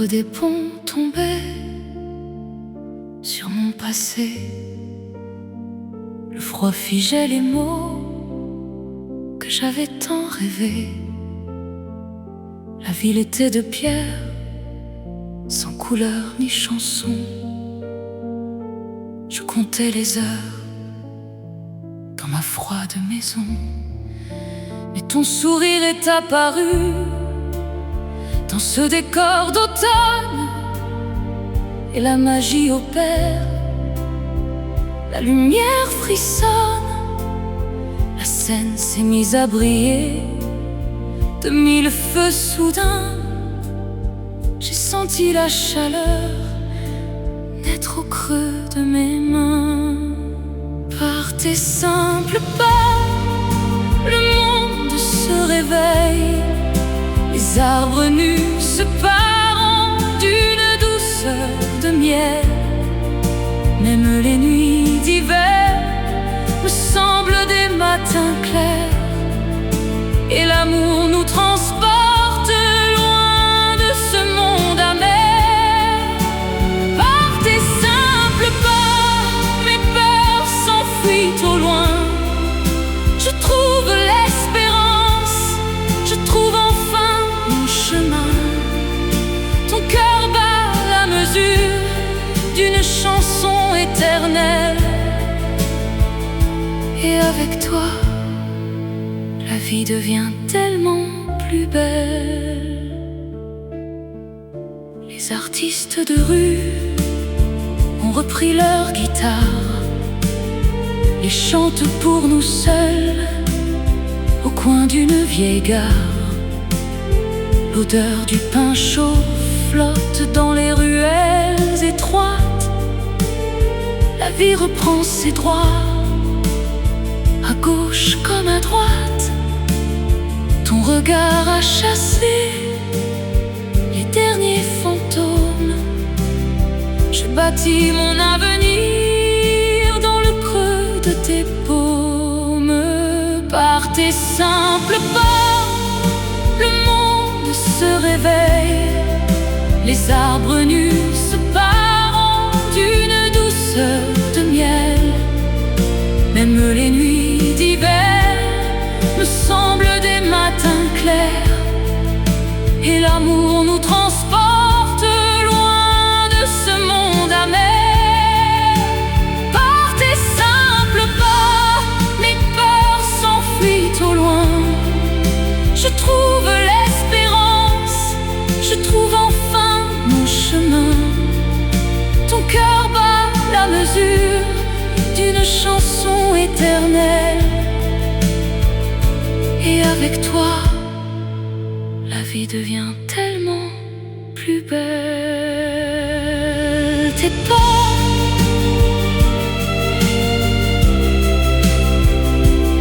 L'ombre des ponts tombait sur mon passé. Le froid figeait les mots que j'avais tant rêvés. La ville était de pierre, sans couleur ni chanson. Je comptais les heures dans ma froide maison. Mais ton sourire est apparu dans ce décor d'automne, et la magie opère. La lumière frissonne, la scène s'est mise à briller de mille feux soudains. J'ai senti la chaleur naître au creux de mes mains. Par tes simples pas, le monde se réveille. Les arbres nus se parent d'une douceur de miel. Même les nuits d'hiver me semblent des matins clairs, et l'amour nous transporte loin de ce monde amer. Par tes simples pas, mes peurs s'enfuient au loin. Je trouve l'espérance, je trouve enfin mon chemin. Ton cœur bat la mesure d'une chanson éternelle, et avec toi, la vie devient tellement plus belle. Les artistes de rue ont repris leur guitare et chantent pour nous seuls au coin d'une vieille gare. L'odeur du pain chaud flotte dans les ruelles étroites. La vie reprend ses droits, à gauche comme à droite. Ton regard a chassé les derniers fantômes. Je bâtis mon avenir dans le creux de tes paumes. Par tes simples pas, le monde se réveille. Les arbres nus se parent d'une douceur de miel. Même les nuits d'hiver me semblent des matins clairs, et l'amour nous transporte loin de ce monde amer. Par tes simples pas, mes peurs s'enfuient au loin. Je trouve l'espérance, je trouve enfin mon chemin. Ton cœur bat la mesure d'une chanson éternelle, et avec toi, la vie devient tellement plus belle. Tes pas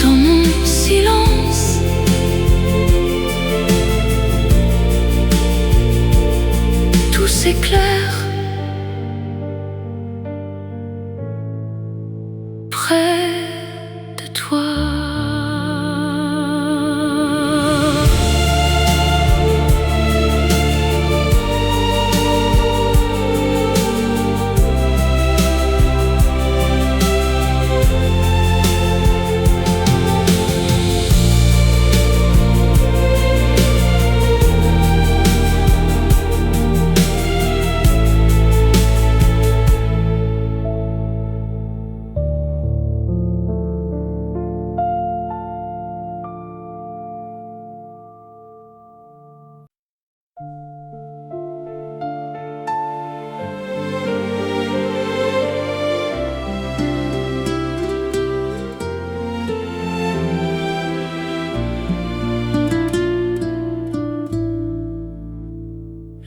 dans mon silence, tout s'éclaire près de toi.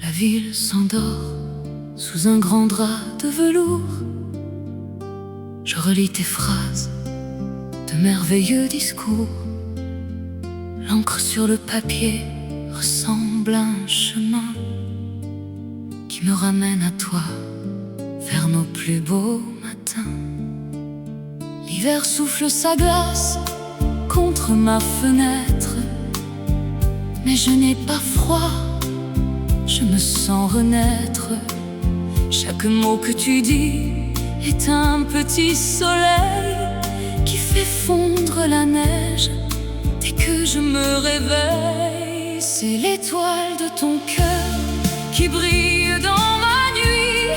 La ville s'endort sous un grand drap de velours. Je relis tes phrases de merveilleux discours. L'encre sur le papier ressemble à un chemin qui me ramène à toi, vers nos plus beaux matins. L'hiver souffle sa glace contre ma fenêtre, mais je n'ai pas froid, je me sens renaître. Chaque mot que tu dis est un petit soleil qui fait fondre la neige dès que je me réveille. C'est l'étoile de ton cœur qui brille dans ma nuit,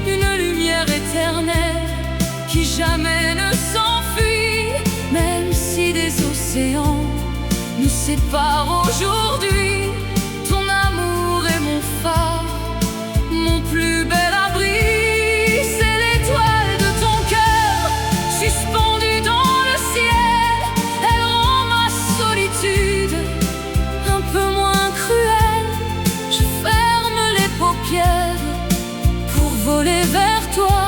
une lumière éternelle qui jamais ne s'enfuit. Même si des océans nous séparent aujourd'hui, ton amour est mon phare, mon plus bel abri. C'est l'étoile de ton cœur suspendue dans le ciel. Elle rend ma solitude un peu moins cruelle. Je ferme les paupières pour voler vers toi,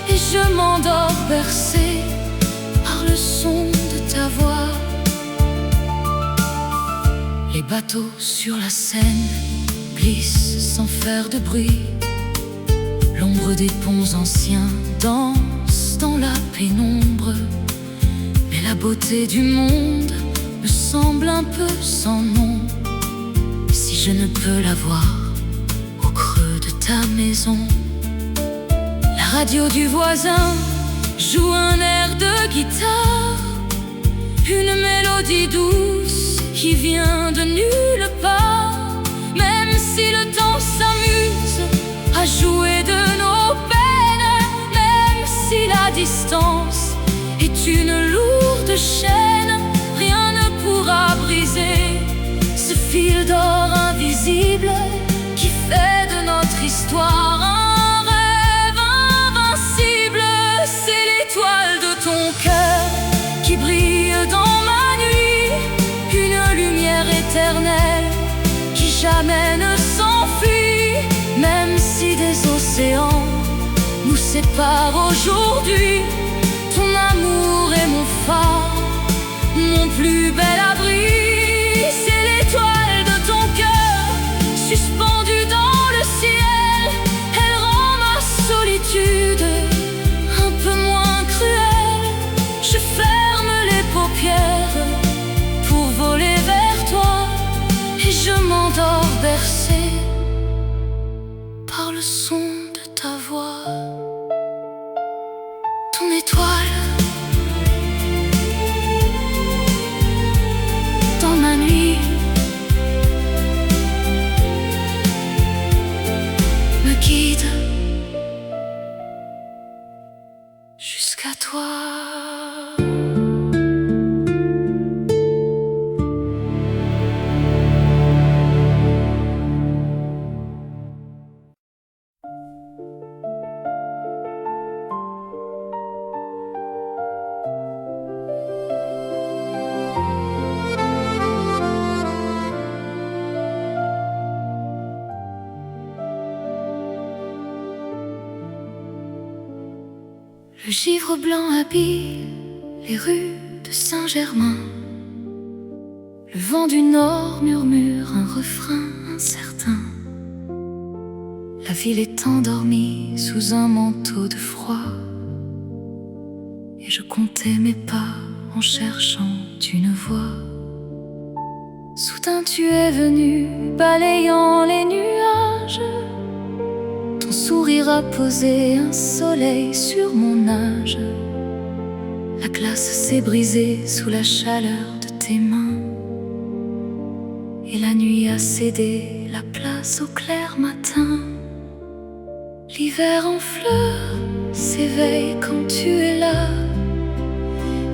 et je m'endors bercé par le son de ta voix. Les bateaux sur la Seine glissent sans faire de bruit. L'ombre des ponts anciens danse dans la pénombre. Mais la beauté du monde me semble un peu sans nom. Si je ne peux la voir au creux de ta maison, la radio du voisin joue un air de guitare, une mélodie douce qui vient de nulle part. Même si le temps s'amuse à jouer de nos peines, même si la distance est une lourde chaîne, rien ne pourra briser ce fil d'or invisible qui fait de notre histoire un rêve invincible. C'est l'étoile de ton cœur qui brille dans ma nuit, une lumière éternelle qui jamais ne s'enfuit. Même si des océans nous séparent aujourd'hui, ton amour est mon phare, mon plus bel abri. C'est l'étoile de ton cœur suspendue dans le ciel. Elle rend ma solitude un peu moins cruelle. Je ferme les paupières pour voler vers toi, et je m'endors bercé par le son de ta voix. Ton étoile dans ma nuit me guide jusqu'à toi. Le givre blanc habille les rues de Saint-Germain. Le vent du nord murmure un refrain incertain. La ville est endormie sous un manteau de froid, et je comptais mes pas en cherchant une voie. Soudain tu es venu, balayant les nuages. Ton sourire a posé un soleil sur mon âge. La glace s'est brisée sous la chaleur de tes mains, et la nuit a cédé la place au clair matin. L'hiver en fleurs s'éveille quand tu es là.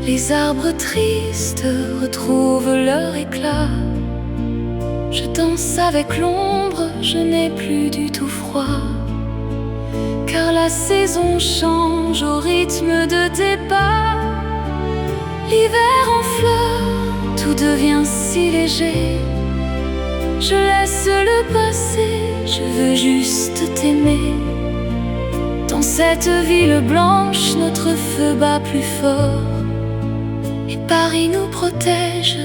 Les arbres tristes retrouvent leur éclat. Je danse avec l'ombre, je n'ai plus du tout froid, car la saison change au rythme de tes pas. L'hiver en fleurs, tout devient si léger. Je laisse le passé, je veux juste t'aimer. Dans cette ville blanche, notre feu bat plus fort, et Paris nous protège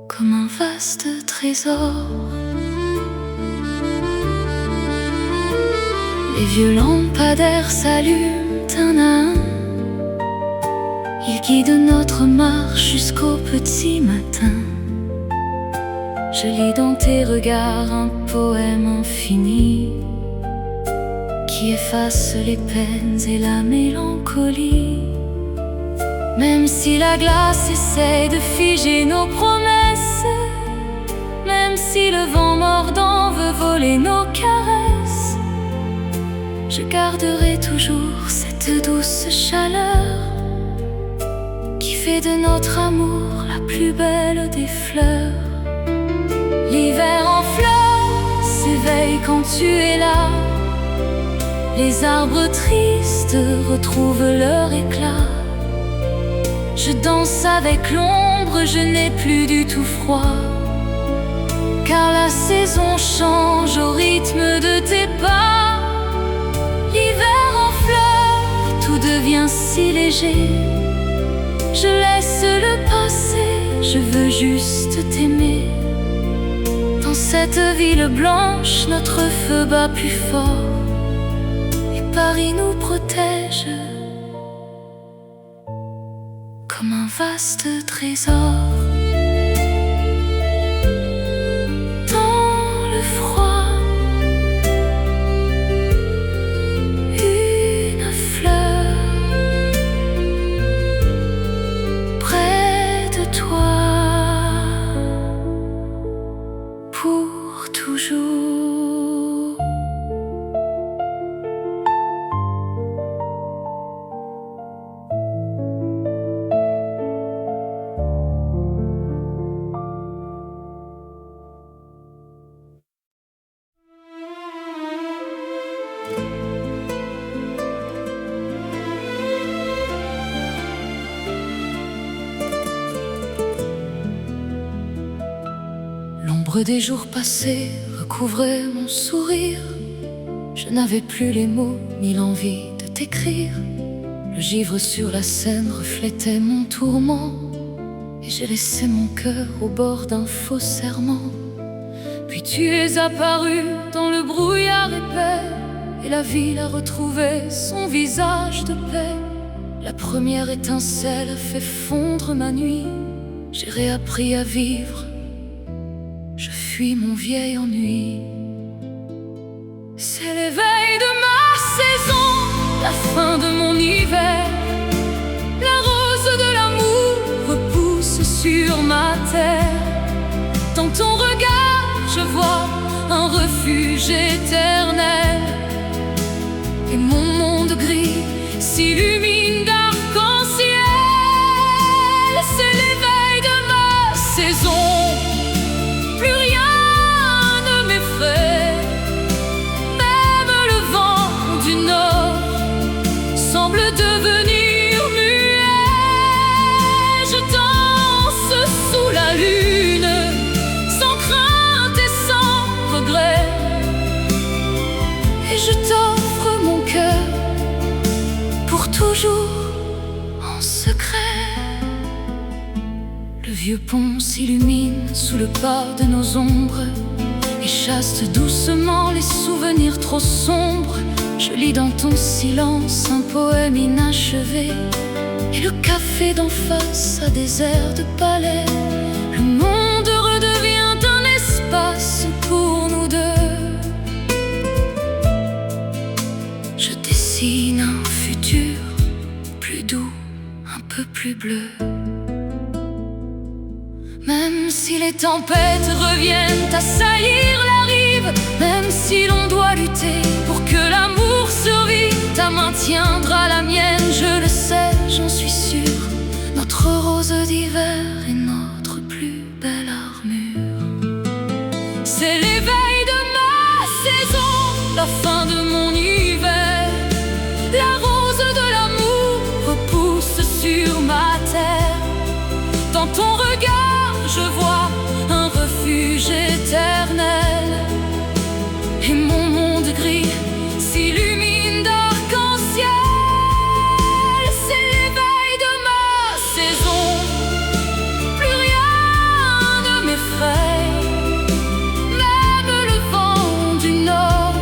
comme un vaste trésor. Les vieux lampadaires s'allument un à un. Ils guident notre marche jusqu'au petit matin. Je lis dans tes regards un poème infini qui efface les peines et la mélancolie. Même si la glace essaie de figer nos promesses, même si le vent mordant veut voler nos caresses, je garderai toujours cette douce chaleur qui fait de notre amour la plus belle des fleurs. L'hiver en fleurs s'éveille quand tu es là. Les arbres tristes retrouvent leur éclat. Je danse avec l'ombre, je n'ai plus du tout froid, car la saison change au rythme de tes pas. L'hiver en fleurs, tout devient si léger. Je laisse le passé, je veux juste t'aimer. Dans cette ville blanche, notre feu bat plus fort, et Paris nous protège comme un vaste trésor. Dans le froid, une fleur près de toi pour toujours. L'ombre des jours passés recouvrait mon sourire. Je n'avais plus les mots ni l'envie de t'écrire. Le givre sur la Seine reflétait mon tourment, et j'ai laissé mon cœur au bord d'un faux serment. Puis tu es apparu dans le brouillard épais, et la ville a retrouvé son visage de paix. La première étincelle a fait fondre ma nuit. J'ai réappris à vivre, je fuis mon vieil ennui. C'est l'éveil de ma saison, la fin de mon hiver. La rose de l'amour repousse sur ma terre. Dans ton regard, je vois un refuge éternel, et mon monde gris s'illumine d'arc-en-ciel. C'est l'éveil de ma saison. Plus rien ne m'effraie, même le vent du nord semble devenir muet. Je danse sous la lune, sans crainte et sans regret, et je t'offre mon cœur pour toujours en secret. Le vieux pont s'illumine sous le pas de nos ombres et chasse doucement les souvenirs trop sombres. Je lis dans ton silence un poème inachevé, et le café d'en face a des airs de palais. Le monde redevient un espace pour nous deux. Je dessine un futur plus doux, un peu plus bleu. Même si les tempêtes reviennent assaillir la rive, même si l'on doit lutter pour que l'amour survive, ta main tiendra la mienne, je le sais, j'en suis sûre. Notre rose d'hiver est notre plus belle armure. C'est l'éveil de ma saison, la fin de mon hiver. La rose de l'amour repousse sur ma terre. Dans ton regard, je vois un refuge éternel, et mon monde gris s'illumine d'arc-en-ciel. C'est l'éveil de ma saison, plus rien ne m'effraie, même le vent du nord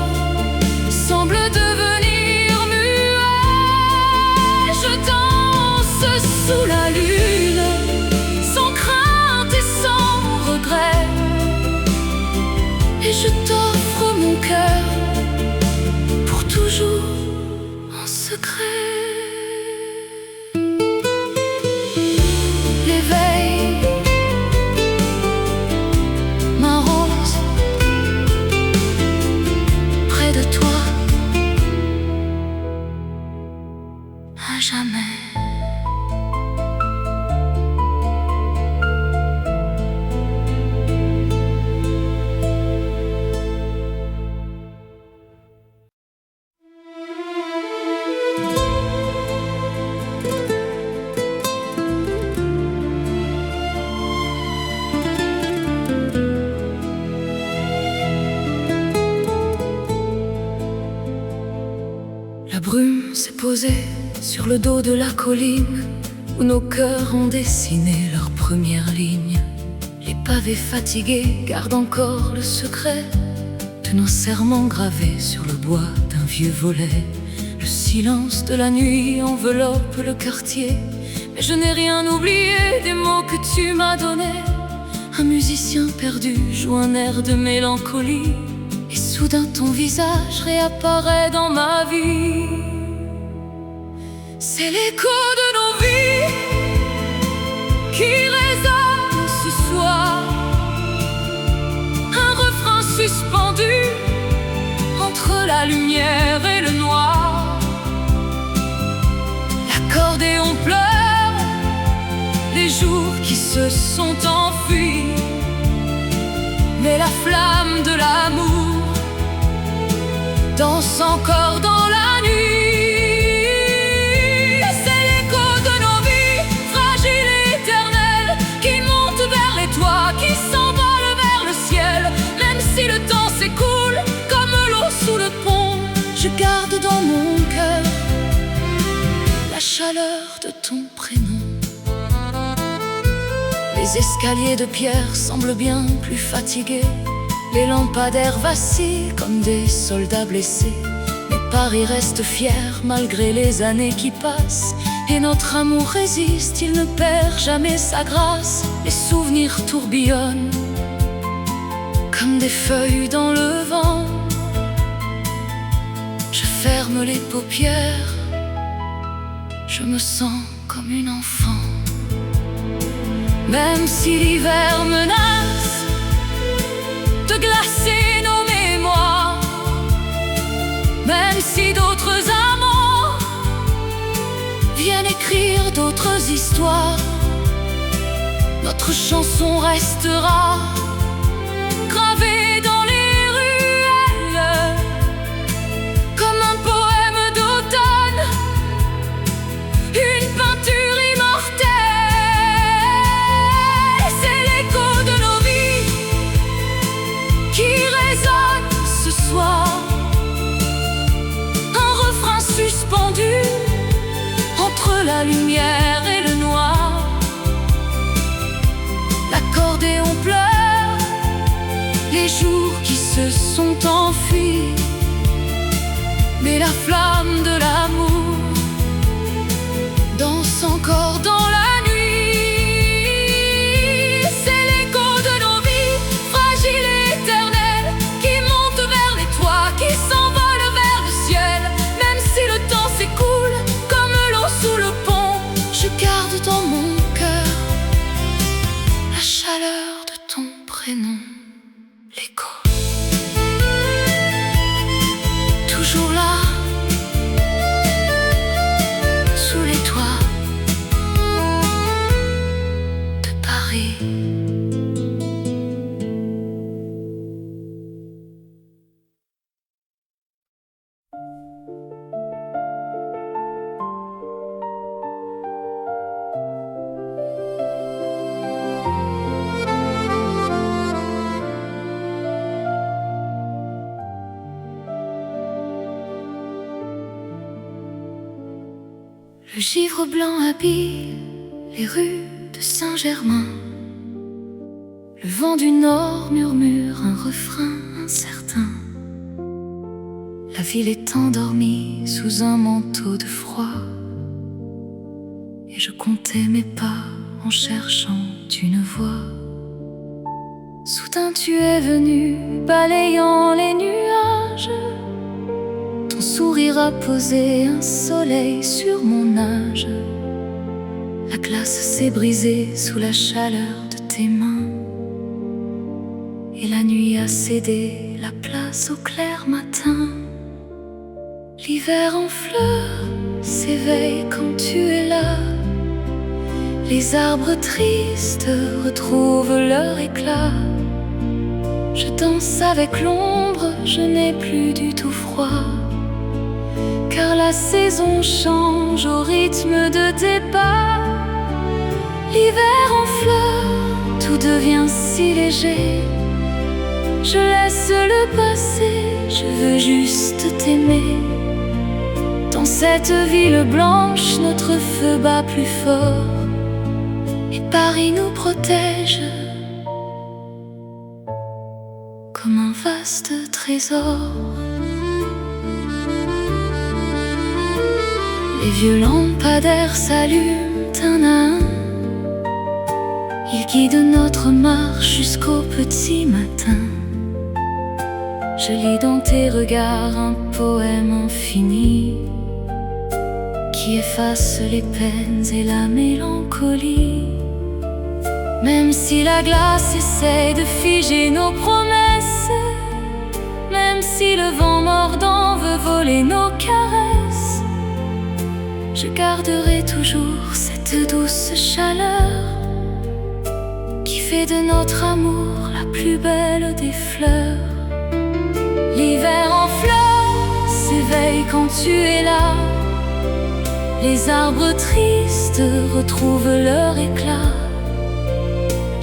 je t'offre mon cœur pour toujours en secret. L'éveil, ma rose, près de toi, à jamais. La brume s'est posée sur le dos de la colline où nos cœurs ont dessiné leur première ligne. Les pavés fatigués gardent encore le secret de nos serments gravés sur le bois d'un vieux volet. Le silence de la nuit enveloppe le quartier, mais je n'ai rien oublié des mots que tu m'as donnés. Un musicien perdu joue un air de mélancolie, et soudain ton visage réapparaît dans ma vie. C'est l'écho de nos vies qui résonne ce soir, un refrain suspendu entre la lumière et le noir. L'accordéon pleure les jours qui se sont enfuis, mais la flamme de l'amour danse encore dans la nuit. C'est l'écho de nos vies, fragiles et éternelles, qui monte vers les toits, qui s'envole vers le ciel. Même si le temps s'écoule comme l'eau sous le pont, je garde dans mon cœur la chaleur de ton prénom. Les escaliers de pierre semblent bien plus fatigués, les lampadaires vacillent comme des soldats blessés. Mais Paris reste fier malgré les années qui passent, et notre amour résiste, il ne perd jamais sa grâce. Les souvenirs tourbillonnent comme des feuilles dans le vent. Je ferme les paupières, je me sens comme une enfant. Même si l'hiver menace de glacer nos mémoires, même si d'autres amants viennent écrire d'autres histoires, notre chanson restera gravée dans les ruelles comme un poème d'automne, une peinture immortelle. C'est l'écho de nos vies qui résonne ce soir, un refrain suspendu entre la lumière et le noir. L'accordéon pleure les jours qui se sont enfuis, mais la flamme de l'amour danse encore dans la nuit. C'est l'écho de nos vies, fragiles et éternelles, qui monte vers les toits, qui s'envole vers le ciel. Même si le temps s'écoule comme l'eau sous le pont, je garde dans mon cœur la chaleur de ton prénom. L'écho, toujours là, sous les toits de Paris. Le givre blanc habille les rues de Saint-Germain. Le vent du nord murmure un refrain incertain. La ville est endormie sous un manteau de froid, et je comptais mes pas en cherchant une voie. Soudain tu es venu, balayant les nuages. Ton sourire a posé un soleil sur mon âge. La glace s'est brisée sous la chaleur de tes mains, et la nuit a cédé la place au clair matin. L'hiver en fleurs s'éveille quand tu es là. Les arbres tristes retrouvent leur éclat. Je danse avec l'ombre, je n'ai plus du tout froid, car la saison change au rythme de tes pas. L'hiver en fleurs, tout devient si léger. Je laisse le passé, je veux juste t'aimer. Dans cette ville blanche, notre feu bat plus fort, et Paris nous protège comme un vaste trésor. Les vieux lampadaires s'allument un à un. Ils guident notre marche jusqu'au petit matin. Je lis dans tes regards un poème infini qui efface les peines et la mélancolie. Même si la glace essaie de figer nos promesses, même si le vent mordant veut voler nos caresses, je garderai toujours cette douce chaleur qui fait de notre amour la plus belle des fleurs. L'hiver en fleurs s'éveille quand tu es là. Les arbres tristes retrouvent leur éclat.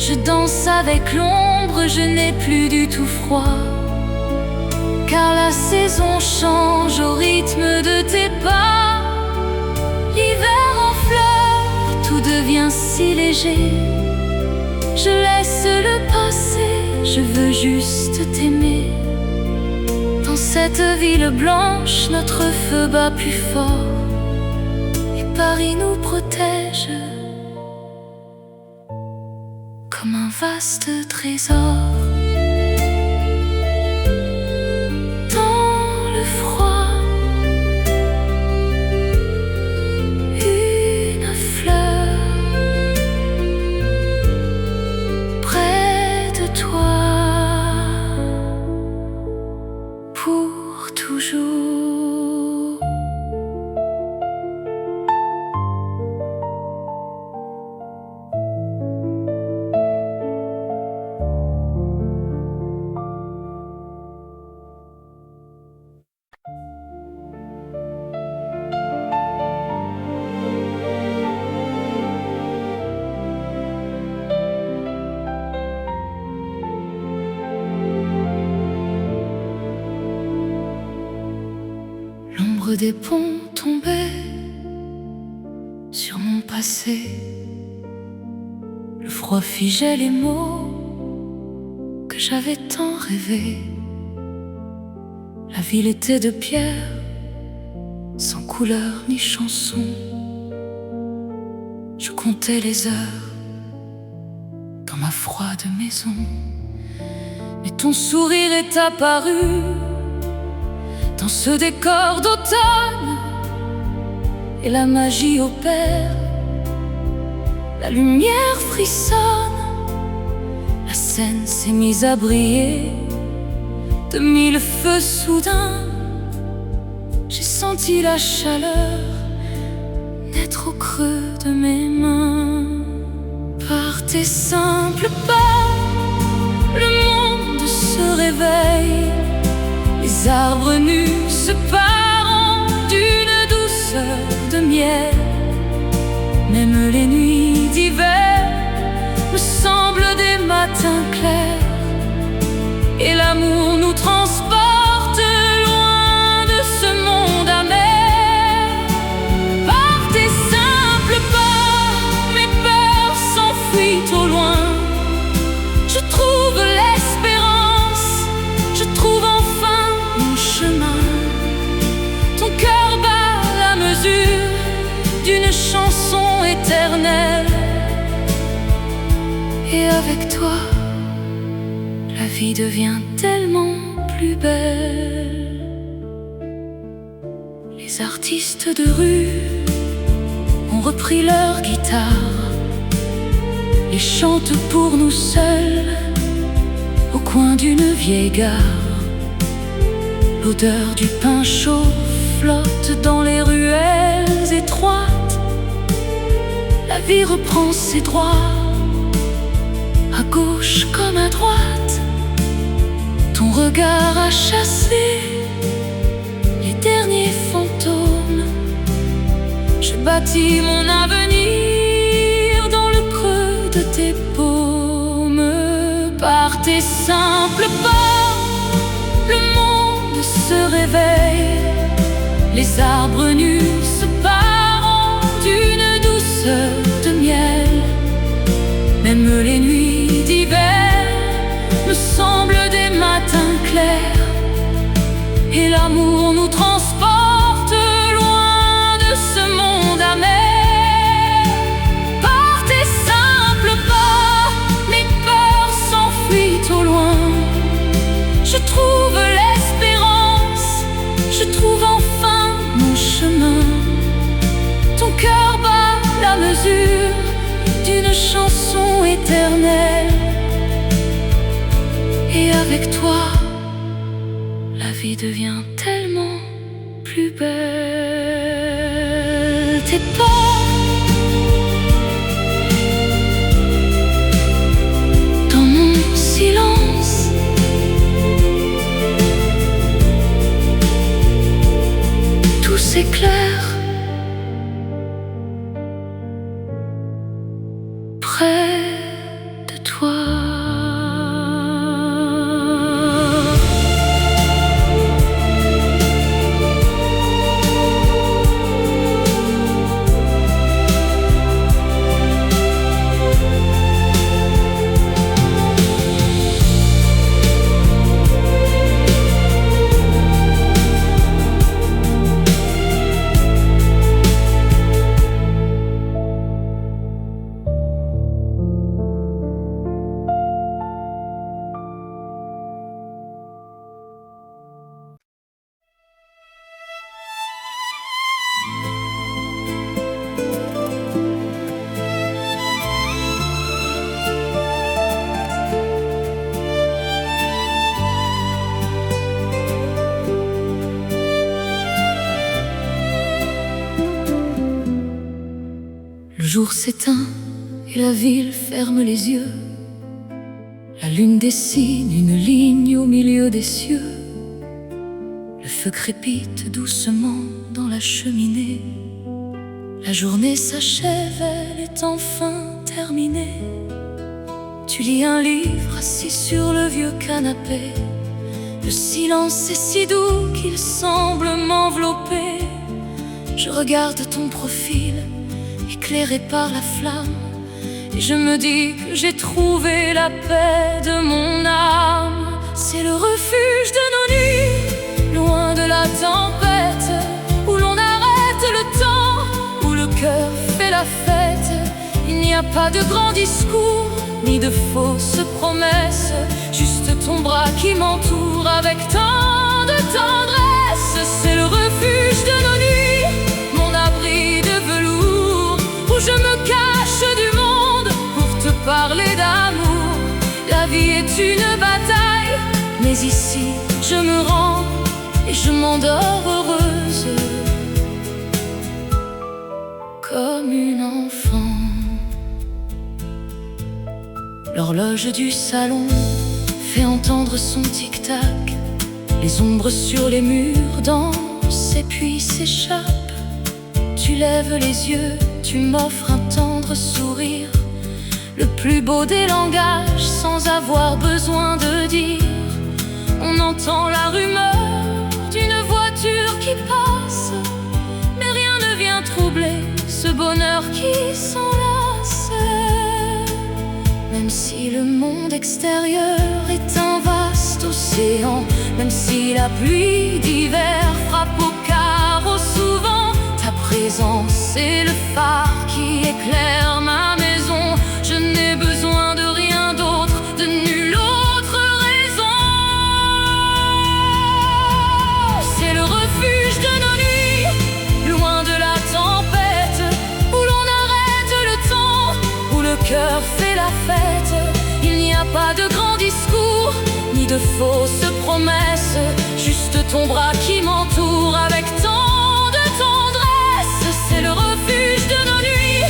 Je danse avec l'ombre, je n'ai plus du tout froid, car la saison change au rythme de tes pas. L'hiver en fleurs, tout devient si léger. Je laisse le passé, je veux juste t'aimer. Dans cette ville blanche, notre feu bat plus fort, et Paris nous protège comme un vaste trésor. Dans le froid, une fleur près de toi pour toujours. L'ombre des ponts tombait sur mon passé. Le froid figeait les mots que j'avais tant rêvés. La ville était de pierre, sans couleur ni chanson. Je comptais les heures dans ma froide maison. Mais ton sourire est apparu dans ce décor d'automne, et la magie opère. La lumière frissonne, la scène s'est mise à briller. De mille feux soudains, j'ai senti la chaleur naître au creux de mes mains. Par tes simples pas, le monde se réveille. Les arbres nus se parent d'une douceur de miel. Même les nuits d'hiver me semblent des matins clairs, et l'amour nous transporte loin de ce monde amer. Par tes simples pas, mes peurs s'enfuient au loin. Je trouve l'espérance, je trouve enfin mon chemin. Ton cœur bat la mesure d'une chanson éternelle, et avec toi la vie devient tellement plus belle. Les artistes de rue ont repris leur guitare et chantent pour nous seuls au coin d'une vieille gare. L'odeur du pain chaud flotte dans les ruelles étroites. La vie reprend ses droits, à gauche comme à droite. Ton regard a chassé les derniers fantômes. Je bâtis mon avenir dans le creux de tes paumes. Par tes simples pas, le monde se réveille. Les arbres nus se parent d'une douceur de miel. Même les nuits d'hiver me semblent des matins clairs. Et l'amour nous transporte loin de ce monde amer. Par tes simples pas, mes peurs s'enfuient au loin. Je trouve l'espérance, je trouve enfin mon chemin. Ton cœur bat la mesure d'une chanson éternelle. Et avec toi, la vie devient tellement plus belle. Tes pas dans mon silence, tout s'éclaire près de toi. Le jour s'éteint et la ville ferme les yeux. La lune dessine une ligne au milieu des cieux. Le feu crépite doucement dans la cheminée. La journée s'achève, elle est enfin terminée. Tu lis un livre assis sur le vieux canapé. Le silence est si doux qu'il semble m'envelopper. Je regarde ton profil éclairé par la flamme, et je me dis que j'ai trouvé la paix de mon âme. C'est le refuge de nos nuits, loin de la tempête, où l'on arrête le temps, où le cœur fait la fête. Il n'y a pas de grands discours, ni de fausses promesses, juste ton bras qui m'entoure avec tant de tendresse. C'est le refuge de nos nuits, mon abri de velours, où je me cache du monde pour te parler d'amour. La vie est une bataille, mais ici je me rends et je m'endors heureuse, comme une enfant. L'horloge du salon fait entendre son tic-tac. Les ombres sur les murs dansent et puis s'échappent. Tu lèves les yeux, tu m'offres un tendre sourire, le plus beau des langages sans avoir besoin de dire. On entend la rumeur d'une voiture qui passe, mais rien ne vient troubler ce bonheur qui s'enlace. Même si le monde extérieur est un vaste océan, même si la pluie d'hiver frappe au carreau souvent, ta présence est le phare qui éclaire ma maison. Je n'ai besoin de rien d'autre, de nulle autre de fausses promesses, juste ton bras qui m'entoure avec tant de tendresse. C'est le refuge de nos nuits,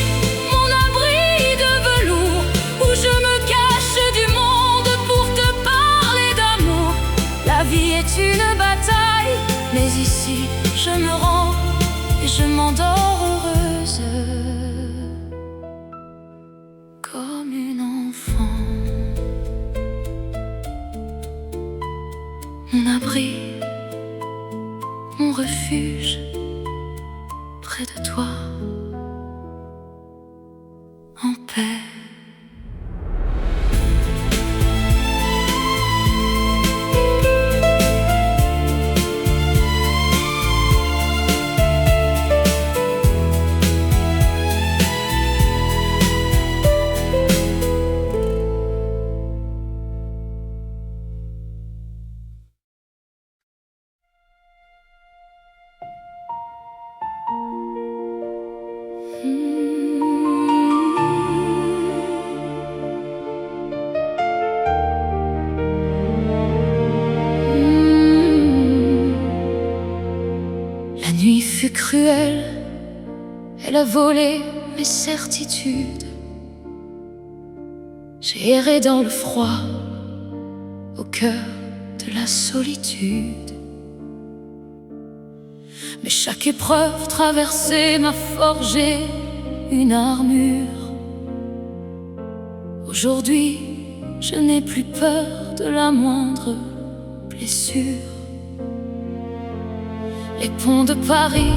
mon abri de velours, où je me cache du monde pour te parler d'amour. La vie est une bataille, mais ici je me rends et je m'endors heureuse, comme une enfant. Mon abri, mon refuge, près de toi, en paix. La nuit fut cruelle, elle a volé mes certitudes. J'ai erré dans le froid, au cœur de la solitude. Mais chaque épreuve traversée m'a forgé une armure. Aujourd'hui, je n'ai plus peur de la moindre blessure. Les ponts de Paris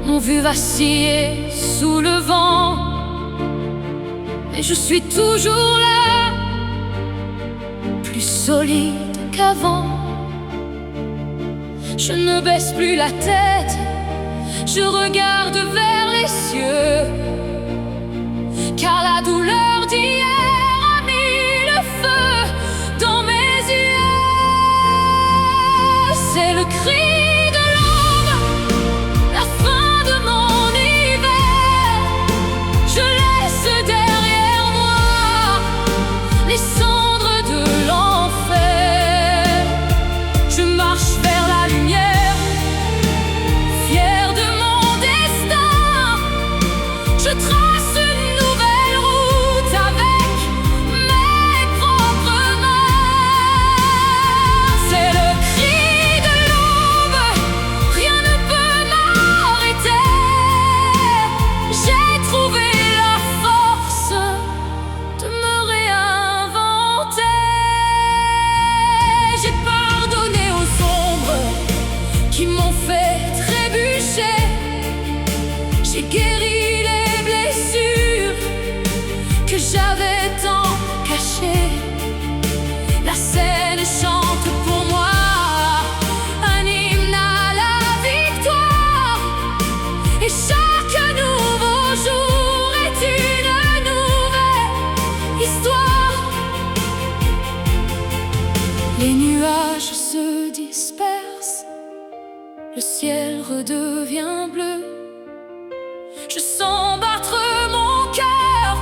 m'ont vu vaciller sous le vent, mais je suis toujours là, plus solide qu'avant. Je ne baisse plus la tête, je regarde vers les cieux, car la douleur d'hier a mis le feu dans mes yeux. C'est le cri de l'aube, la fin de mon hiver. Je laisse derrière moi les cendres de l'enfer. Je marche vers la lumière, fier de mon destin. Je trace une nouvelle route avec mes propres mains. C'est le cri de l'aube, rien ne peut m'arrêter. J'ai trouvé la force de me réinventer. J'ai pardonné aux ombres qui m'ont fait trébucher. J'ai guéri les blessures que j'avais tant cachées. La scène chante pour moi un hymne à la victoire, et chaque nouveau jour est une nouvelle histoire. Les nuages se dispersent, le ciel redevient bleu. Je sens battre mon cœur,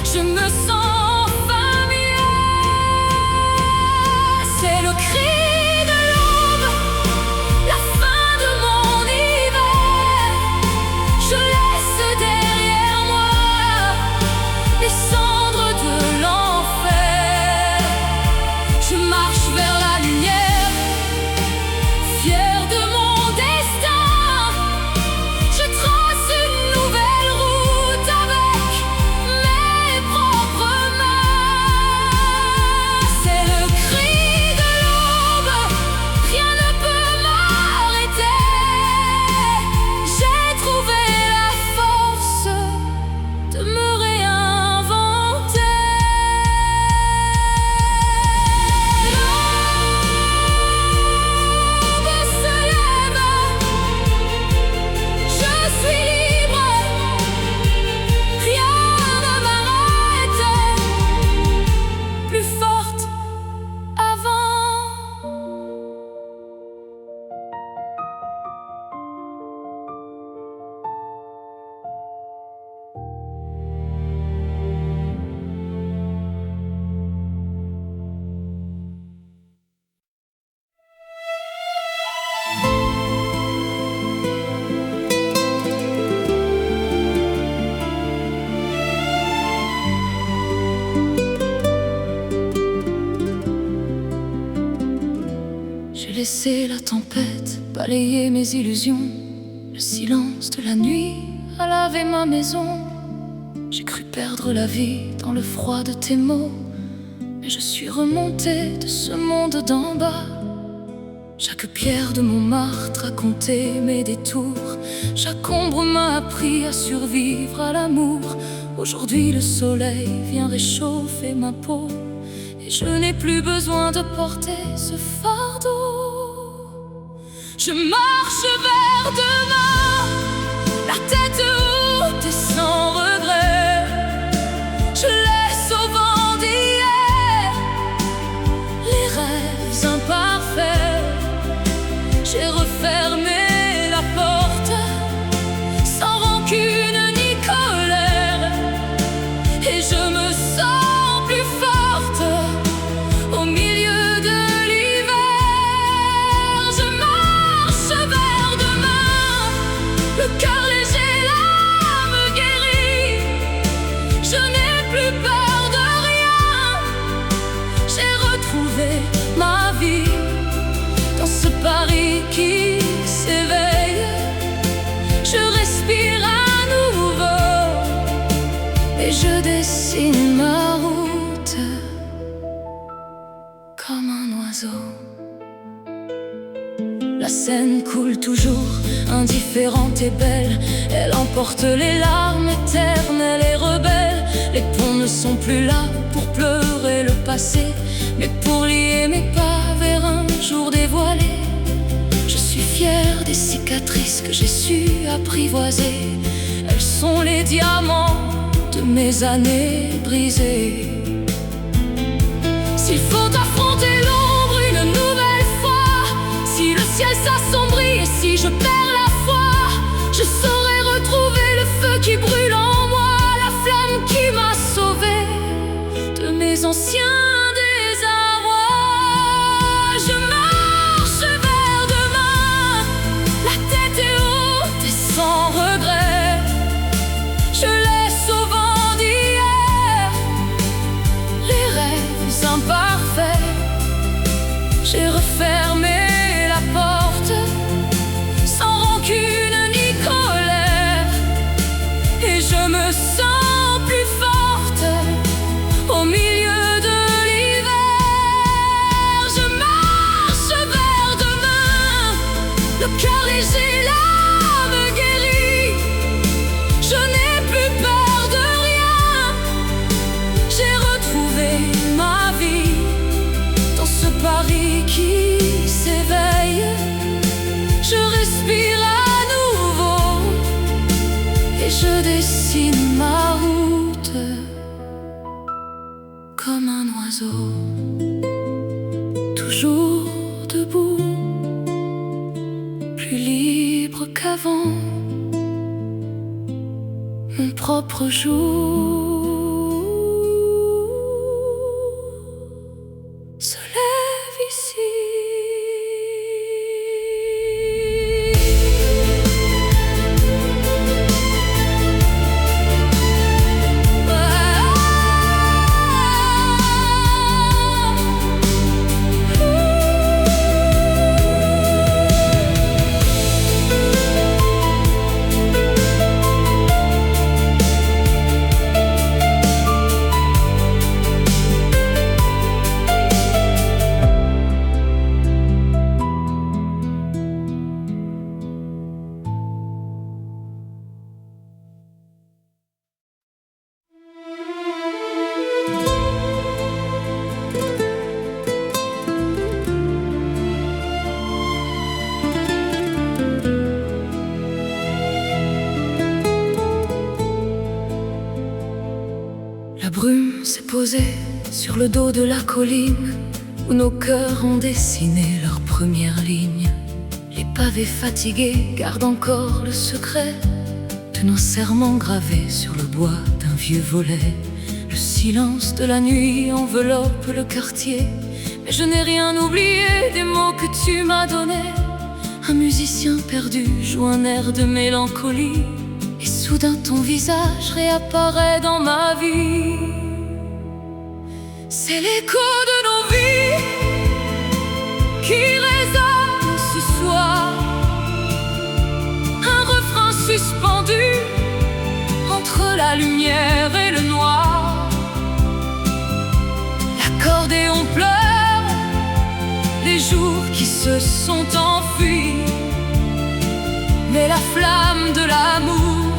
je me sens enfin mieux. C'est le cri de l'aube, la fin de mon hiver. Je laisse derrière moi les cendres de l'enfer. Je marche vers la lumière, fier de mon destin. Je trace une nouvelle J'ai laissé la tempête balayer mes illusions. Le silence de la nuit a lavé ma maison. J'ai cru perdre la vie dans le froid de tes mots, mais je suis remontée de ce monde d'en bas. Chaque pierre de Montmartre a compté mes détours. Chaque ombre m'a appris à survivre à l'amour. Aujourd'hui le soleil vient réchauffer ma peau, et je n'ai plus besoin de porter ce fardeau. Je marche vers demain, la tête haute et sans regret. Je laisse au vent d'hier les rêves imparfaits. J'ai refermé la porte sans rancune ni colère, et je me sens plus forte au milieu de l'hiver. Je marche vers demain, le cœur léger, l'âme guérie. Je n'ai plus peur de rien, j'ai retrouvé ma vie dans ce Paris qui s'éveille. Je respire à nouveau et je dessine ma route comme un oiseau. La Seine coule toujours, indifférente et belle. Elle emporte les larmes éternelles et rebelles. Les ponts ne sont plus là pour pleurer le passé, mais pour lier mes pas vers un jour dévoilé. Je suis fière des cicatrices que j'ai su apprivoiser. Elles sont les diamants de mes années brisées. S'il faut affronter l'ombre une nouvelle fois, si le ciel s'assombrit et si je perds la foi, je saurai retrouver le feu qui brûle en moi, la flamme qui m'a sauvée de mes anciens désarrois. Je marche vers demain, la tête est haute et sans regret. Je laisse au vent d'hier les rêves imparfaits. J'ai refermé la porte sans rancune ni colère, et je me sens plus forte au milieu de l'hiver. Je marche vers demain, le cœur léger, l'âme guérie. Je n'ai plus peur de rien, j'ai retrouvé ma vie dans ce Paris qui s'éveille. Je respire à nouveau et je dessine ma route comme un oiseau. Toujours debout, plus libre qu'avant. Mon propre jour se lève ici. La brume s'est posée sur le dos de la colline où nos cœurs ont dessiné leur première ligne. Les pavés fatigués gardent encore le secret de nos serments gravés sur le bois d'un vieux volet. Le silence de la nuit enveloppe le quartier, mais je n'ai rien oublié des mots que tu m'as donnés. Un musicien perdu joue un air de mélancolie, et soudain ton visage réapparaît dans ma vie. C'est l'écho de nos vies qui résonne la lumière et le noir. L'accordéon pleure les jours qui se sont enfuis, mais la flamme de l'amour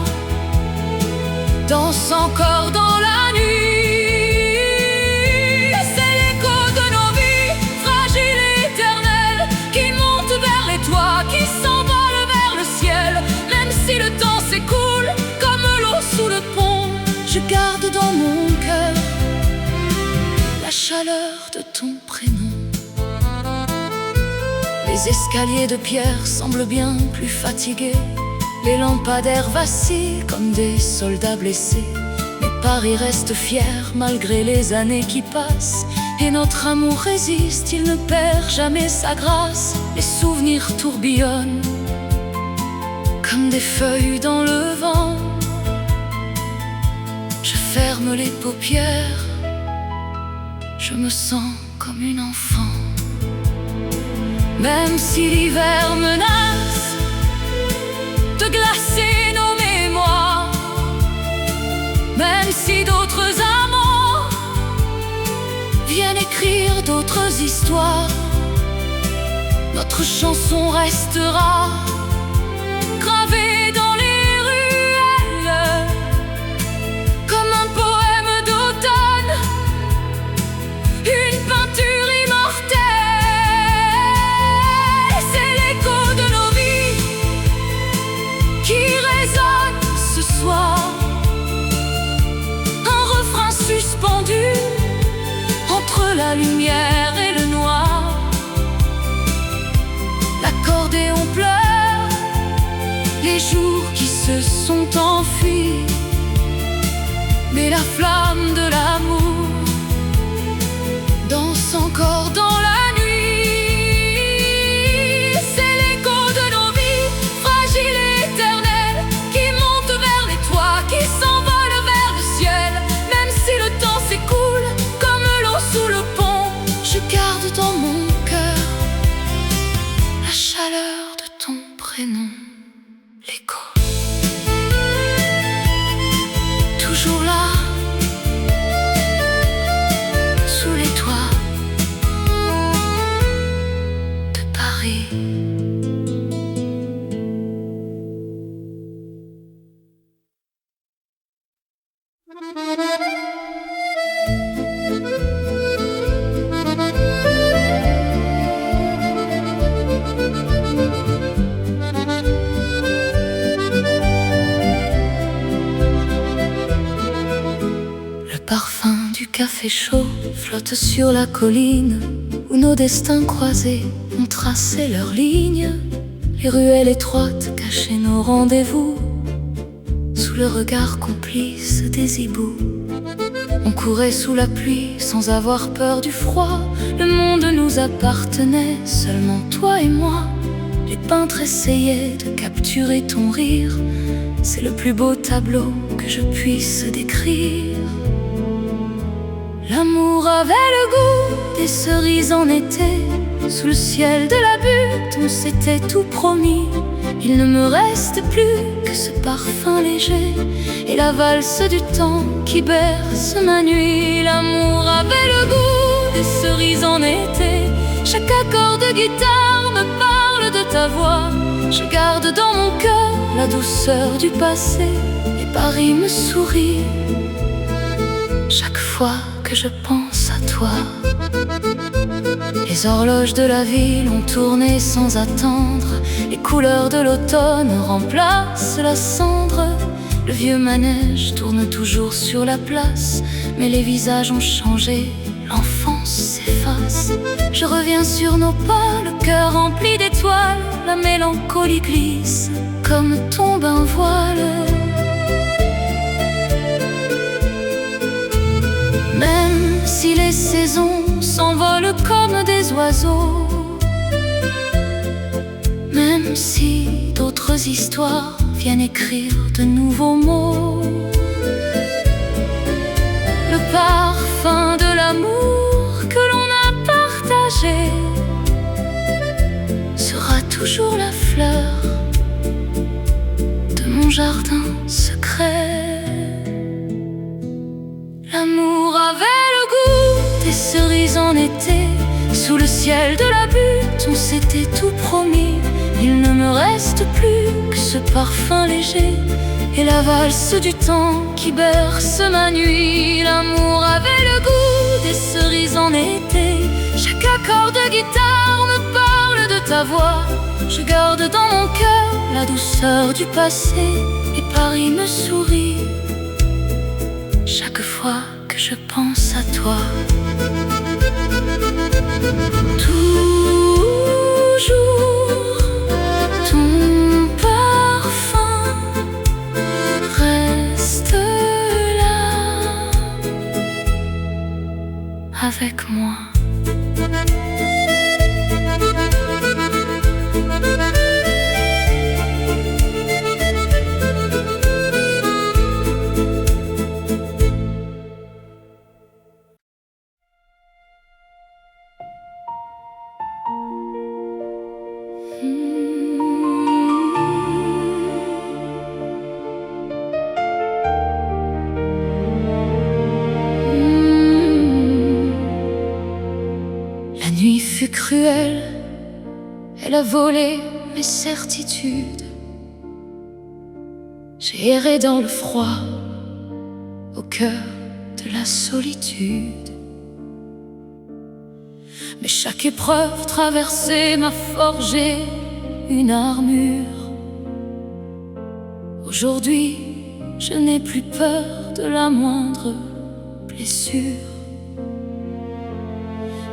danse encore dans la nuit. C'est l'écho de nos vies, fragiles et éternelles, qui monte vers les toits, qui s'envole vers le ciel. Même si le temps s'écoule comme l'eau sous le pont, je garde dans mon cœur la chaleur de ton prénom. Les escaliers de pierre semblent bien plus fatigués, les lampadaires vacillent comme des soldats blessés. Mais Paris reste fier malgré les années qui passent, et notre amour résiste, il ne perd jamais sa grâce. Les souvenirs tourbillonnent comme des feuilles dans le vent. Je ferme les paupières, je me sens comme une enfant. Même si l'hiver menace de glacer nos mémoires, même si d'autres amants viennent écrire d'autres histoires, notre chanson restera gravée dans les ruelles comme un poème d'automne, une peinture immortelle. C'est l'écho de nos vies qui résonne ce soir, un refrain suspendu entre la lumière et le noir. L'accordéon pleure les jours qui se sont enfuis, mais la flamme de l'amour danse encore dans la nuit. C'est l'écho de nos vies, fragiles et éternelles, qui monte vers les toits, qui s'envole vers le ciel. Même si le temps s'écoule comme l'eau sous le pont, je garde dans mon cœur la chaleur de ton prénom, l'écho. Toujours là, sous les toits de Paris. Le parfum du café chaud flotte sur la colline où nos destins croisés ont tracé leurs lignes. Les ruelles étroites cachaient nos rendez-vous sous le regard complice des hiboux. On courait sous la pluie sans avoir peur du froid. Le monde nous appartenait, seulement toi et moi. Les peintres essayaient de capturer ton rire. C'est le plus beau tableau que je puisse décrire. L'amour avait le goût des cerises en été. Sous le ciel de la butte, on s'était tout promis. Il ne me reste plus que ce parfum léger et la valse du temps qui berce ma nuit. L'amour avait le goût des cerises en été. Chaque accord de guitare me parle de ta voix. Je garde dans mon cœur la douceur du passé et Paris me sourit chaque fois que je pense à toi. Les horloges de la ville ont tourné sans attendre. Les couleurs de l'automne remplacent la cendre. Le vieux manège tourne toujours sur la place, mais les visages ont changé, l'enfance s'efface. Je reviens sur nos pas, le cœur rempli d'étoiles. La mélancolie glisse comme tombe un voile. Même si les saisons s'envolent comme des oiseaux, même si d'autres histoires viennent écrire de nouveaux mots, le parfum de l'amour que l'on a partagé sera toujours la fleur de mon jardin secret. cerises en été. Sous le ciel de la butte, on s'était tout promis. Il ne me reste plus que ce parfum léger et la valse du temps qui berce ma nuit. L'amour avait le goût des cerises en été. Chaque accord de guitare me parle de ta voix. Je garde dans mon cœur la douceur du passé et Paris me sourit chaque fois que je pense à toi. Toujours ton parfum reste là avec moi. La nuit fut cruelle, elle a volé mes certitudes. J'ai erré dans le froid, au cœur de la solitude. Mais chaque épreuve traversée m'a forgé une armure. Aujourd'hui, je n'ai plus peur de la moindre blessure.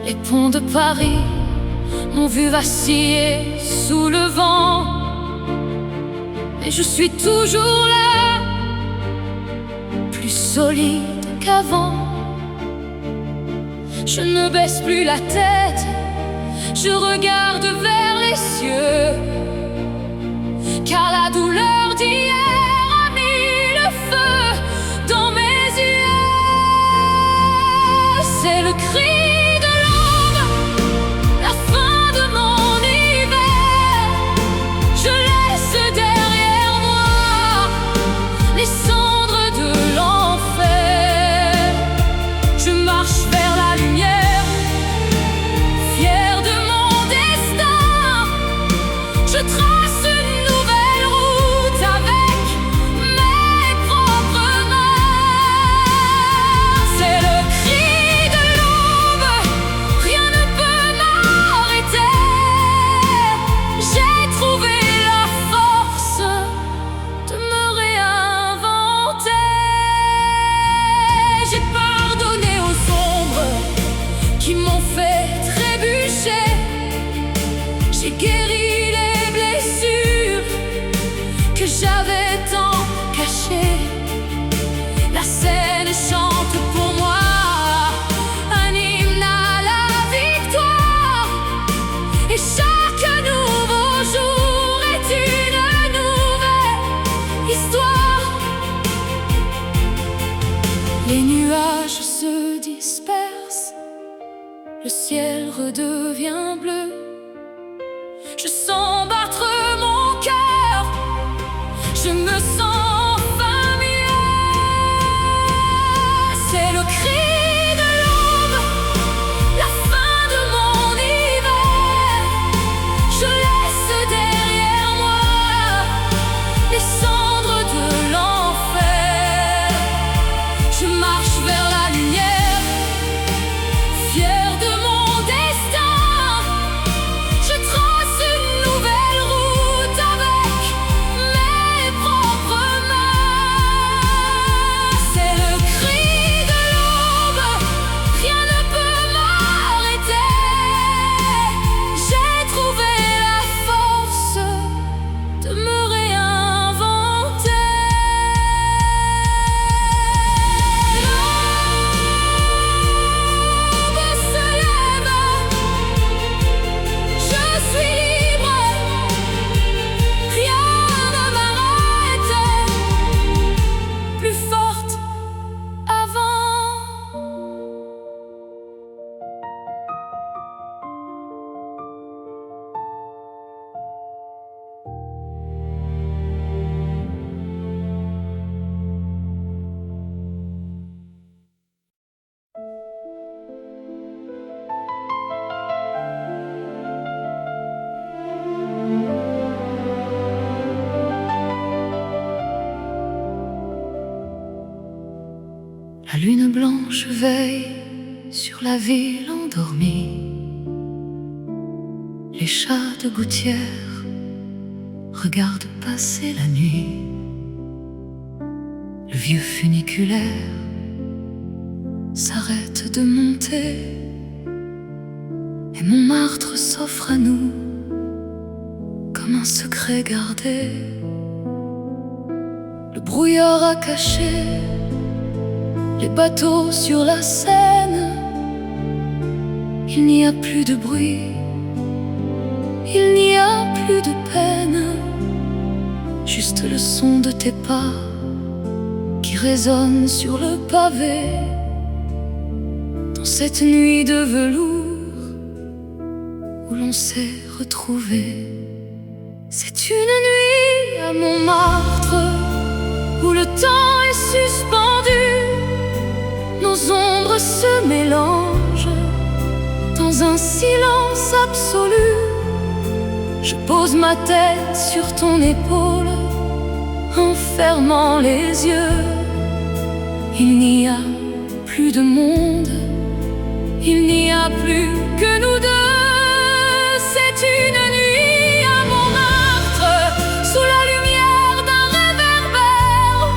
Les ponts de Paris m'ont vu vaciller sous le vent, mais je suis toujours là, plus solide qu'avant. Je ne baisse plus la tête, je regarde vers les cieux, car la douleur d'hier a mis le feu dans mes yeux. C'est le cri de l'aube, la fin de mon hiver. Je laisse derrière moi les cendres de l'enfer. Je marche vers la lumière, fier de mon destin. Je trace une nouvelle route avec mes propres mains. C'est le cri de l'aube, rien ne peut m'arrêter. J'ai trouvé la force de me réinventer. J'ai pardonné aux ombres qui m'ont fait trébucher. J'ai guéri les blessures que j'avais tant cachées. La scène chante pour moi un hymne à la victoire. Et chaque nouveau jour est une nouvelle histoire. Les nuages se dispersent, le ciel redevient bleu. Je sens battre mon cœur, je me sens enfin mieux. C'est le cri de l'aube, la fin de mon hiver. Je laisse derrière moi les cendres de l'enfer. Je marche vers la lumière, fier de mon destin. Je trace une nouvelle blanche veille sur la ville endormie. Les chats de gouttière regardent passer la nuit. Le vieux funiculaire s'arrête de monter et Montmartre s'offre à nous comme un secret gardé. Le brouillard a caché les bateaux sur la Seine. Il n'y a plus de bruit, il n'y a plus de peine, juste le son de tes pas qui résonne sur le pavé. Dans cette nuit de velours où l'on s'est retrouvé, c'est une nuit à Montmartre où le temps est suspendu. Nos ombres se mélangent dans un silence absolu. Je pose ma tête sur ton épaule en fermant les yeux. Il n'y a plus de monde, il n'y a plus que nous deux. C'est une nuit à Montmartre sous la lumière d'un réverbère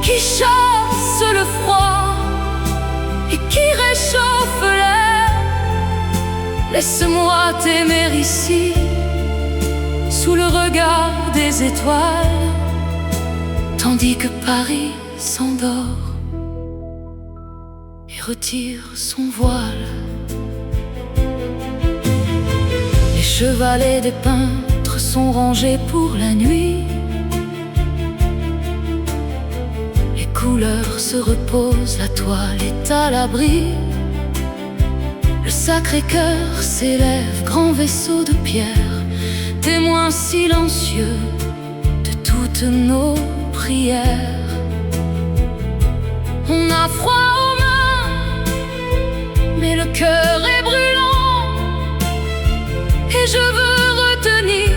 qui chasse le froid et qui réchauffe l'air. Laisse-moi t'aimer ici sous le regard des étoiles, tandis que Paris s'endort et retire son voile. Les chevalets des peintres sont rangés pour la nuit. Les couleurs se reposent, la toile est à l'abri. Le Sacré-Cœur s'élève, grand vaisseau de pierre, témoin silencieux de toutes nos prières. On a froid aux mains, mais le cœur est brûlant, et je veux retenir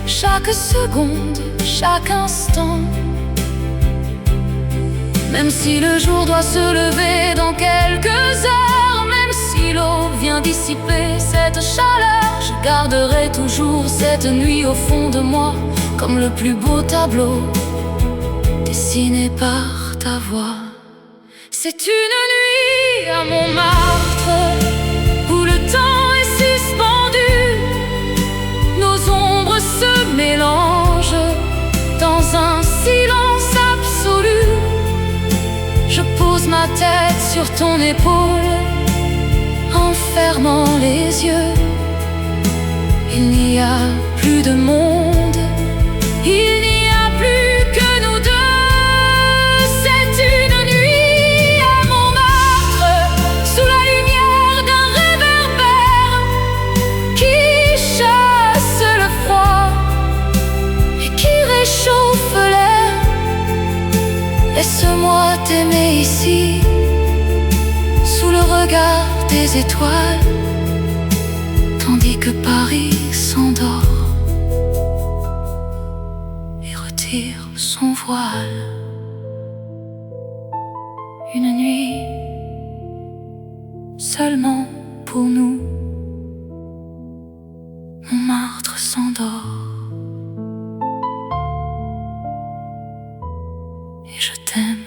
chaque seconde, chaque instant. Même si le jour doit se lever dans quelques heures, même si l'eau vient dissiper cette chaleur, je garderai toujours cette nuit au fond de moi comme le plus beau tableau dessiné par ta voix. C'est une nuit à Montmartre où le temps est suspendu. Nos ombres se mélangent dans un silence absolu. Je pose ma tête sur ton épaule en fermant les yeux. Il n'y a plus de monde, il n'y a plus que nous deux. C'est une nuit à Montmartre sous la lumière d'un réverbère qui chasse le froid et qui réchauffe l'air. Laisse-moi t'aimer ici sous le regard des étoiles, tandis que Paris s'endort et retire son voile. Une nuit seulement pour nous. Montmartre s'endort et je t'aime.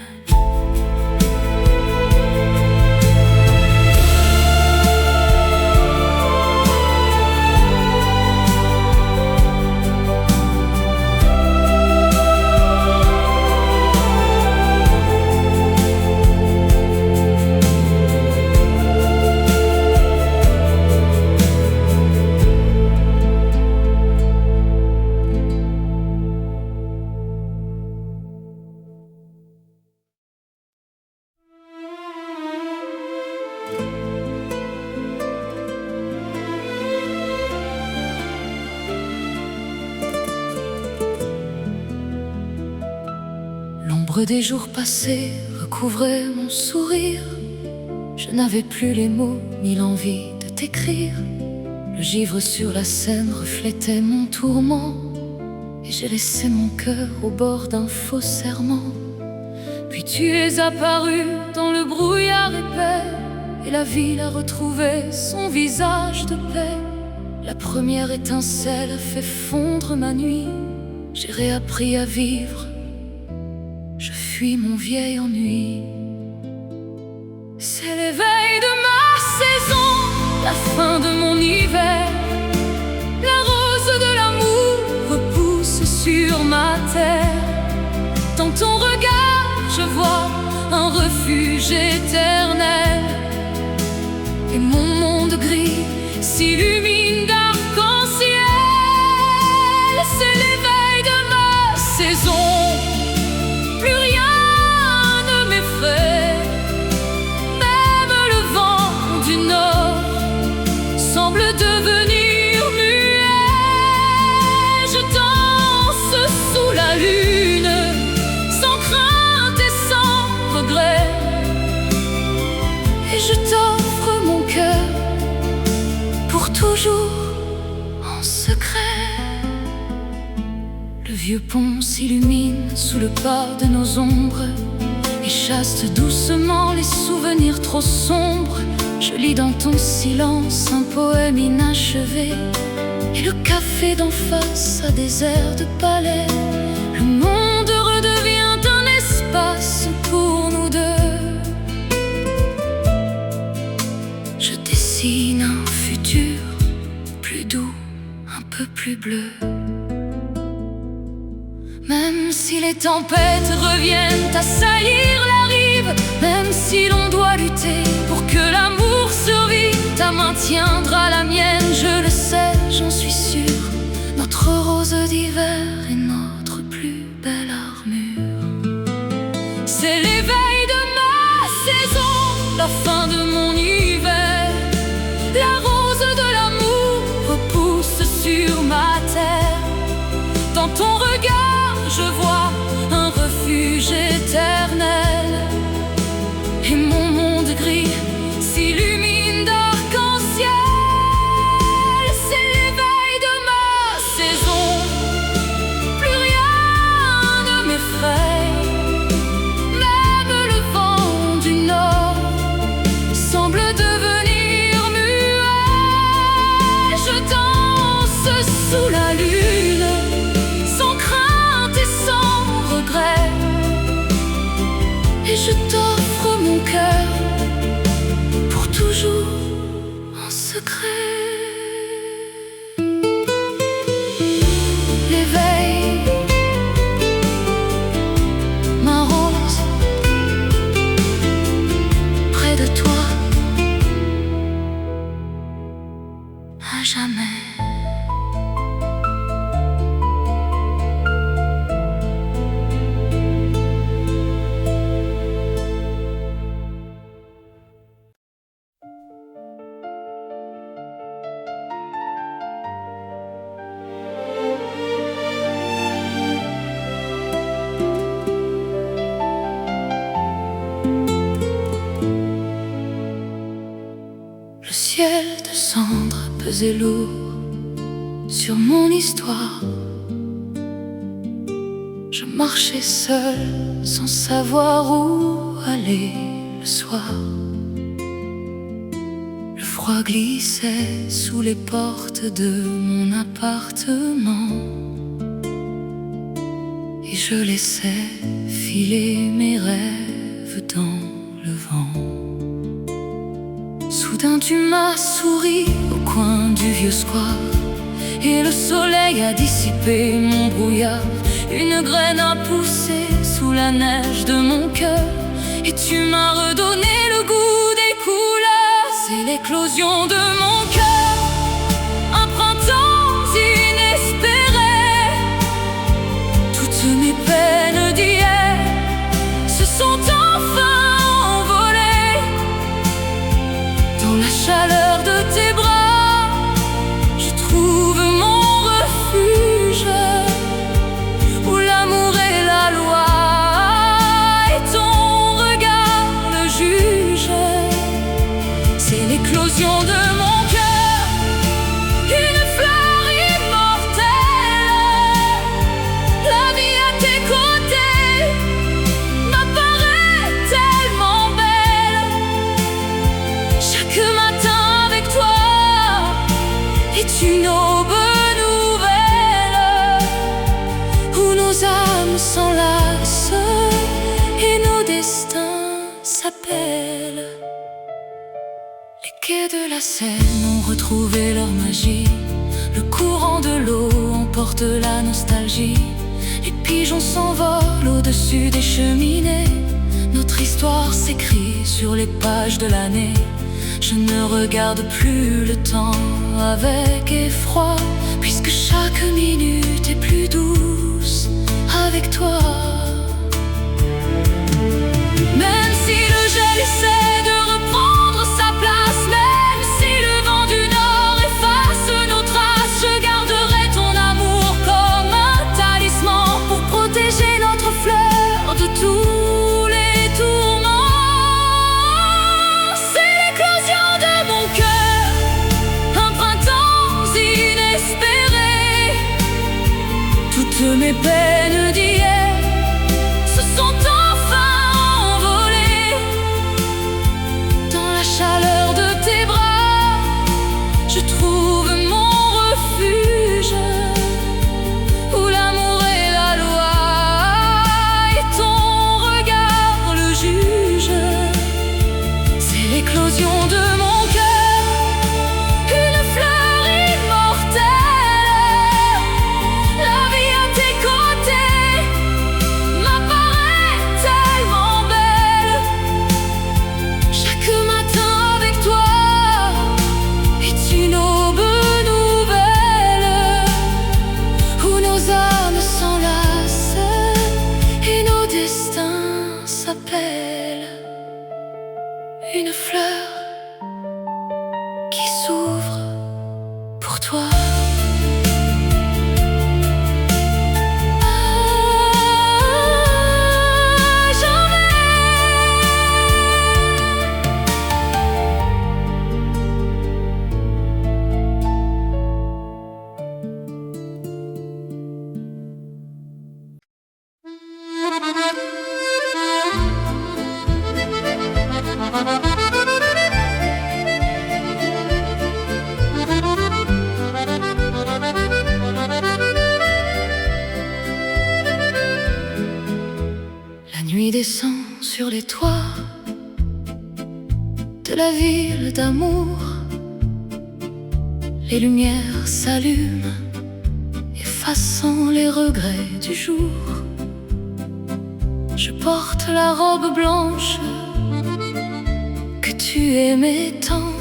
L'ombre des jours passés recouvrait mon sourire. Je n'avais plus les mots ni l'envie de t'écrire. Le givre sur la Seine reflétait mon tourment, et j'ai laissé mon cœur au bord d'un faux serment. Puis tu es apparu dans le brouillard épais, et la ville a retrouvé son visage de paix. La première étincelle a fait fondre ma nuit. J'ai réappris à vivre, je fuis mon vieil ennui. C'est l'éveil de ma saison, la fin de mon hiver. La rose de l'amour repousse sur ma terre. Dans ton regard, je vois un refuge éternel. Et mon monde gris s'illumine d'arc-en-ciel. C'est l'éveil de ma saison. Plus rien ne m'effraie. Même le vent du nord semble devenir muet. Je danse sous la lune, sans crainte et sans regret. Et je t'offre mon cœur pour toujours en secret. Le vieux pont s'illumine sous le pas de nos ombres et chasse doucement les souvenirs trop sombres. Je lis dans ton silence un poème inachevé, et le café d'en face a des airs de palais. Le monde redevient un espace pour nous deux. Je dessine un futur plus doux, un peu plus bleu. Même si les tempêtes reviennent assaillir la rive, même si l'on doit lutter pour que l'amour survive, ta main tiendra la mienne, je le sais, j'en suis sûre. Notre rose d'hiver est notre plus belle armure. C'est l'éveil de ma saison, la fin de mon hiver. La rose de l'amour repousse sur ma terre. Dans ton regard, je vois un refuge éternel. Et mon monde gris s'illumine d'arc-en-ciel. C'est l'éveil de ma saison. Plus rien ne m'effraie. Même le vent du nord semble devenir muet. Je danse sous la lune, sans crainte et sans regret. Et je t'offre mon cœur pour toujours en secret. L'éveil, ma rose, près de toi, à jamais. Le ciel de cendre pesait lourd sur mon histoire. Je marchais seul sans savoir où aller le soir. Le froid glissait sous les portes de mon appartement, et je laissais filer mes rêves dans le vent. Soudain tu m'as souri au coin du vieux square, et le soleil a dissipé mon brouillard. Une graine a poussé sous la neige de mon cœur, et tu m'as redonné le goût des couleurs. C'est l'éclosion de mon cœur, un printemps inespéré. Toutes mes peines d'hier se sont enfin envolées dans la chaleur de tes bras. Je trouve mon refuge, où l'amour est la loi et ton regard le juge. C'est l'éclosion de mon cœur. est une aube nouvelle où nos âmes s'enlacent et nos destins s'appellent. Les quais de la Seine ont retrouvé leur magie. Le courant de l'eau emporte la nostalgie. Les pigeons s'envolent au-dessus des cheminées. Notre histoire s'écrit sur les pages de l'année. Je ne regarde plus le temps avec effroi, puisque chaque minute est plus douce avec toi. Même si le gel essaie de reprendre sa place, même si le vent du nord efface nos traces, je garderai ton amour comme un talisman pour protéger notre fleur de tous les tourments. C'est l'éclosion de mon cœur, un printemps inespéré. Toutes mes peines d'hier se sont enfin envolées dans la chaleur de tes bras. Je trouve mon refuge où l'amour est la loi et ton regard le juge. C'est l'éclosion de mon cœur, une fleur immortelle. La vie à tes côtés m'apparaît tellement belle. Chaque matin avec toi est une aube nouvelle où nos âmes s'enlacent et nos destins s'appellent. Une fleur qui s'ouvre pour toi. La nuit descend sur les toits de la ville d'amour. Les lumières s'allument, effaçant les regrets du jour. Je porte la robe blanche que tu aimais tant,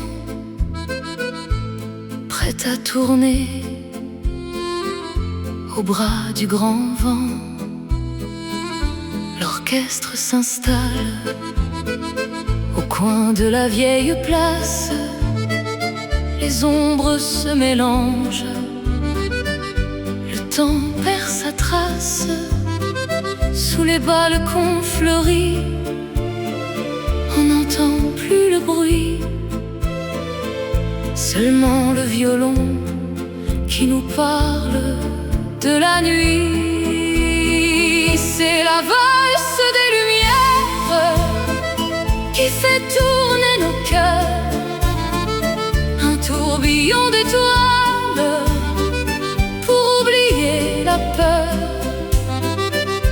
prête à tourner au bras du grand vent. L'orchestre s'installe au coin de la vieille place. Les ombres se mélangent, le temps perd sa trace. Sous les balcons fleuris, on n'entend plus le bruit, seulement le violon qui nous parle de la nuit. C'est la valse des lumières qui fait tourner nos cœurs, un tourbillon d'étoiles pour oublier la peur.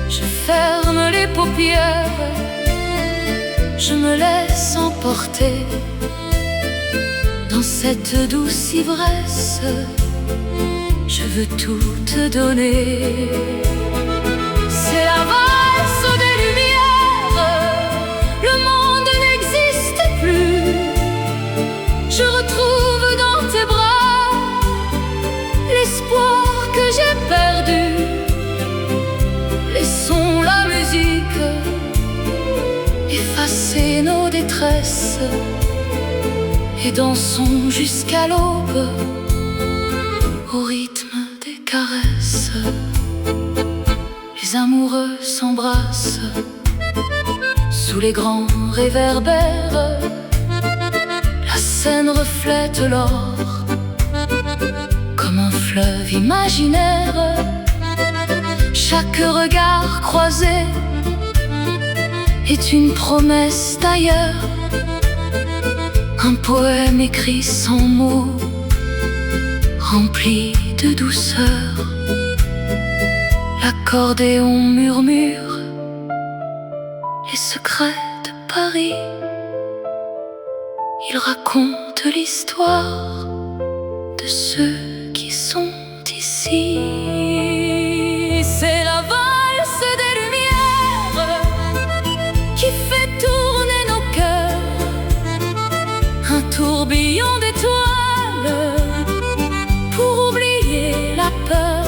Je ferme les paupières, je me laisse emporter dans cette douce ivresse. Je veux tout te donner. C'est la valse des lumières, le monde n'existe plus. Je retrouve dans tes bras l'espoir que j'ai perdu. Laissons la musique effacer nos détresses et dansons jusqu'à l'aube au rythme des caresses. Les amoureux s'embrassent sous les grands réverbères. La Seine reflète l'or comme un fleuve imaginaire. Chaque regard croisé est une promesse d'ailleurs, un poème écrit sans mots rempli de douceur. L'accordéon murmure les secrets de Paris. Il raconte l'histoire de ceux qui sont ici. C'est la valse des lumières qui fait tourner nos cœurs, un tourbillon d'étoiles pour oublier la peur.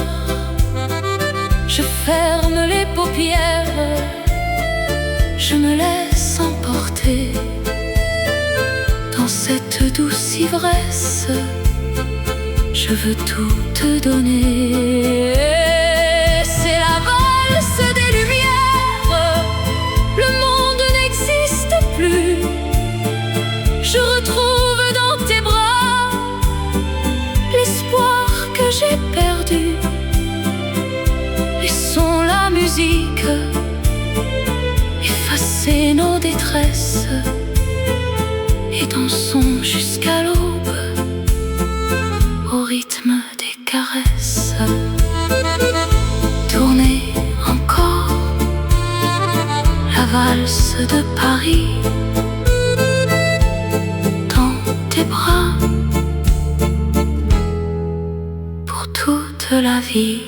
Je ferme les paupières, je me laisse emporter dans cette douce ivresse. Je veux tout te donner. C'est la valse des lumières. Le monde n'existe plus. Je retrouve dans tes bras l'espoir que j'ai perdu. Laissons la musique effacer nos détresses et dansons jusqu'à l'aube au rythme des caresses. Tournez encore la valse de Paris dans tes bras pour toute la vie.